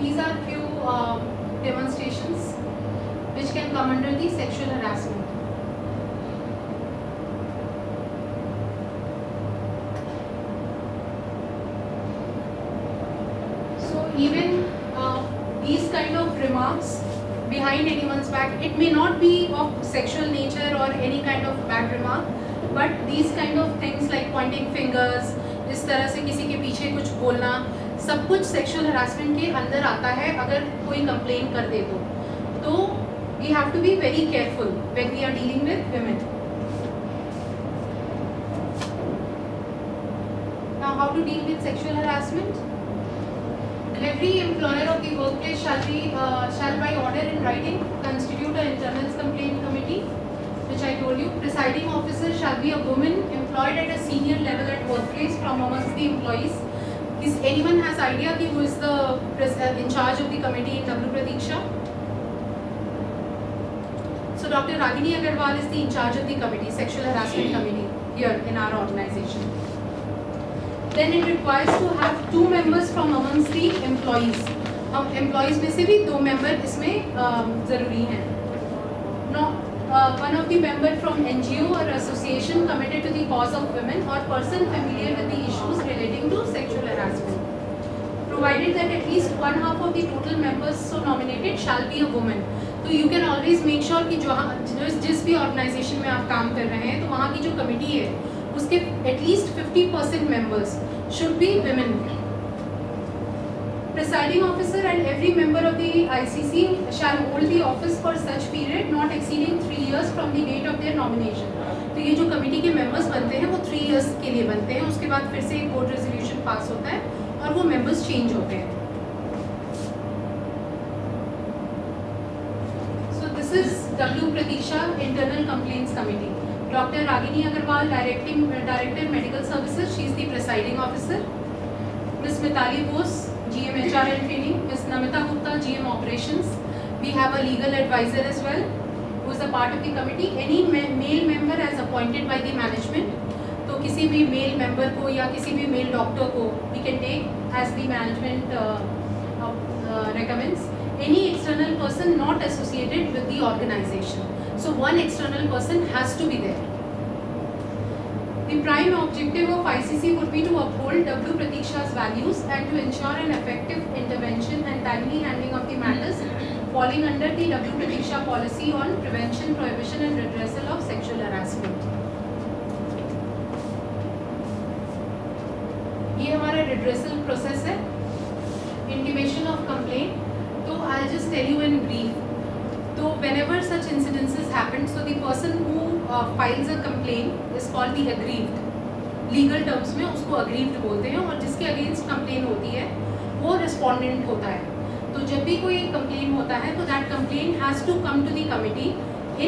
these are few demonstrations which can come under the sexual harassment. So even these kind of remarks behind anyone's back, it may not be of sexual nature or any kind of bad remark, but these kind of things like pointing fingers, इस तरह से किसी के पीछे कुछ बोलना, सब कुछ सेक्सुअल हरासमेंट के अंदर आता है अगर कोई कंप्लेन कर दे तो we have to be very careful when we are dealing with women. Now, how to deal with sexual harassment? Every employer of the workplace shall by order in writing constitute an internal complaint committee, which I told you. Presiding officer shall be a woman employed at a senior level at workplace from amongst the employees. Is anyone has idea who is the in charge of the committee in W Pratiksha? So Dr. Ragini Agarwal is the in charge of the committee, sexual harassment committee here in our organization. Then it requires to have 2 members from amongst the employees. अब employees में से भी 2 member इसमें ज़रूरी हैं. Now, one of the member from NGO or association committed to the cause of women or person familiar with the issues relating to sexual harassment. Provided that at least 1/2 of the total members so nominated shall be a woman. तो you can always make sure कि जिस भी organization में आप काम कर रहे हैं तो वहाँ की जो committee है उसके at least 50% members should be women. Presiding officer and every member of the ICC shall hold the office for such period not exceeding 3 years from the date of their nomination. तो ये जो committee के members बनते हैं वो 3 years के लिए बनते हैं, उसके बाद फिर से एक बोर्ड रेजोल्यूशन पास होता है और वो मेंबर्स चेंज होते हैं. So this is W Pratiksha Internal Complaints Committee. Dr. Ragini Agarwal, Director Medical Services, she is the presiding officer. Ms. Mitali Bose, GM HR and Training. Ms. Namita Gupta, GM Operations. We have a legal advisor as well, who is a part of the committee. Any male member as appointed by the management. तो किसी भी male member को या किसी भी male doctor को we can take as the management recommends. Any external person not associated with the organization. So one external person has to be there. The prime objective of ICC would be to uphold W Pratiksha's values and to ensure an effective intervention and timely handling of the matters falling under the W Pratiksha policy on prevention, prohibition and redressal of sexual harassment. ये हमारा redressal process है. Intimation of complaint. So I'll just tell you in brief. So whenever such incidences happen, so the person who files a complaint is called the aggrieved. Legal terms में उसको aggrieved बोलते हैं और जिसके against complaint होती है वो respondent होता है. तो जब भी कोई complaint होता है तो that complaint has to come to the committee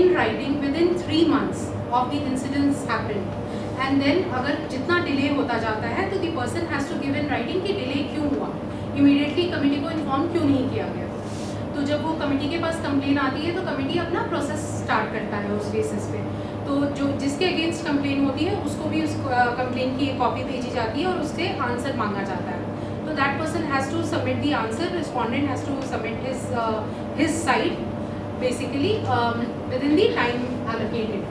in writing within 3 months of the incidents happened. And then अगर जितना delay होता जाता है तो the person has to give in writing कि delay क्यों हुआ. Immediately committee को inform क्यों नहीं किया गया. तो जब वो कमेटी के पास कंप्लेन आती है तो कमेटी अपना प्रोसेस स्टार्ट करता है उस बेसिस पे. तो जो जिसके अगेंस्ट कंप्लेन होती है उसको भी उस कंप्लेन की एक कॉपी भेजी जाती है और उससे आंसर मांगा जाता है. तो that person has to submit the answer, respondent has to submit his side basically within the time allocated.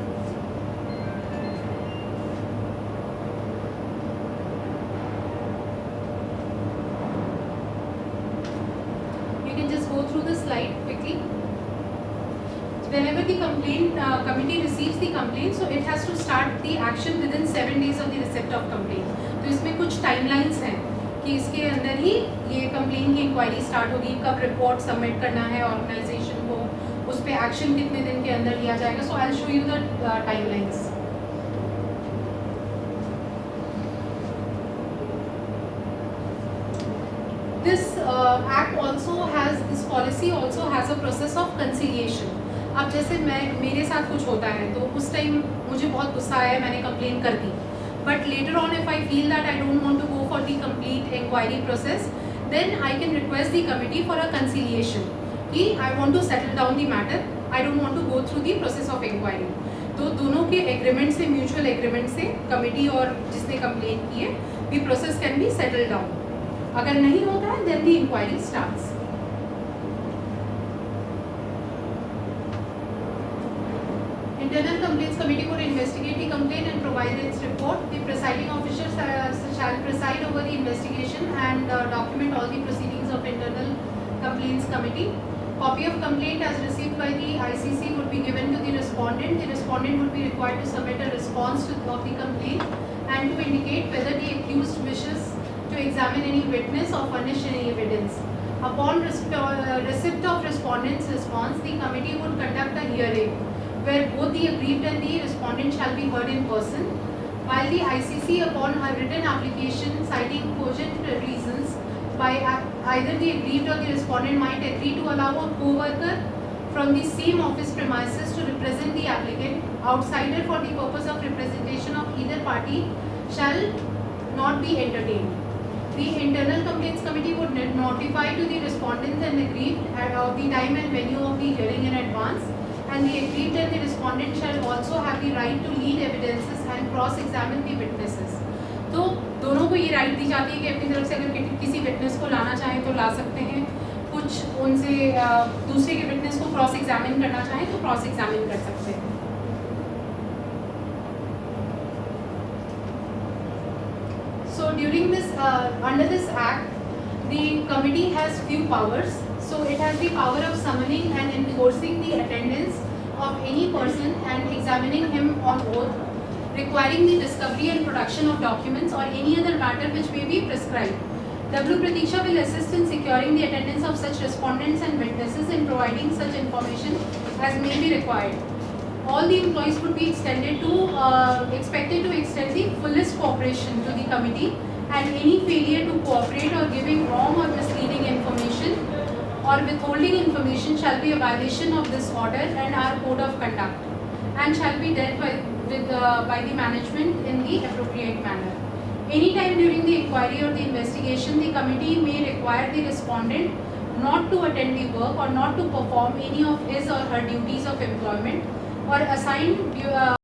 Through the slide quickly. Whenever the complaint committee receives the complaint, so it has to start the action within 7 days of the receipt of complaint. तो इसमें कुछ timelines हैं कि इसके अंदर ही ये complaint की inquiry start होगी, कब report submit करना है organization को, उस पे action कितने दिन के अंदर लिया जाएगा. So I'll show you the timelines. This act also has, this policy also has a process of conciliation. अब जैसे मेरे साथ कुछ होता है तो उस टाइम मुझे बहुत गुस्सा आया, मैंने कंप्लेन कर दी. But later on, if I feel that I don't want to go for the complete inquiry process, then I can request the committee for a conciliation. कि I want to settle down the matter. I don't want to go through the process of inquiry. तो दोनों के agreement से, mutual agreement से, committee और जिसने complain की है, the process can be settled down. अगर नहीं होता है then the inquiry starts. Internal Complaints Committee would investigate the complaint and provide its report. The presiding officer shall preside over the investigation and document all the proceedings of Internal Complaints Committee. Copy of complaint as received by the ICC would be given to the respondent. The respondent would be required to submit a response of the complaint and to indicate whether the accused wishes to examine any witness or furnish any evidence. Upon receipt of respondent's response, the committee would conduct a hearing where both the aggrieved and the respondent shall be heard in person, while the ICC, upon a written application citing cogent reasons by either the aggrieved or the respondent, might agree to allow a co-worker from the same office premises to represent the applicant. Outsider for the purpose of representation of either party shall not be entertained. The Internal Complaints Committee would notify to the respondents and aggrieved of the time and venue of the hearing in advance, and the aggrieved and the respondent shall also have the right to lead evidences and cross-examine the witnesses. तो दोनों को ये right दी जाती है कि अपनी तरफ से अगर किसी विटनेस को लाना चाहें तो ला सकते हैं, कुछ उनसे दूसरे के विटनेस को क्रॉस एग्जामिन करना चाहें तो क्रॉस एग्जामिन कर सकते हैं. So during this, under this act, the committee has few powers. So it has the power of summoning and enforcing the attendance of any person and examining him on oath, requiring the discovery and production of documents or any other matter which may be prescribed. W. Pratiksha will assist in securing the attendance of such respondents and witnesses and providing such information as may be required. All the employees would be expected to extend the fullest cooperation to the committee, and any failure to cooperate or giving wrong or misleading information or withholding information shall be a violation of this order and our code of conduct, and shall be dealt by the management in the appropriate manner. Anytime during the inquiry or the investigation, the committee may require the respondent not to attend the work or not to perform any of his or her duties of employment or assign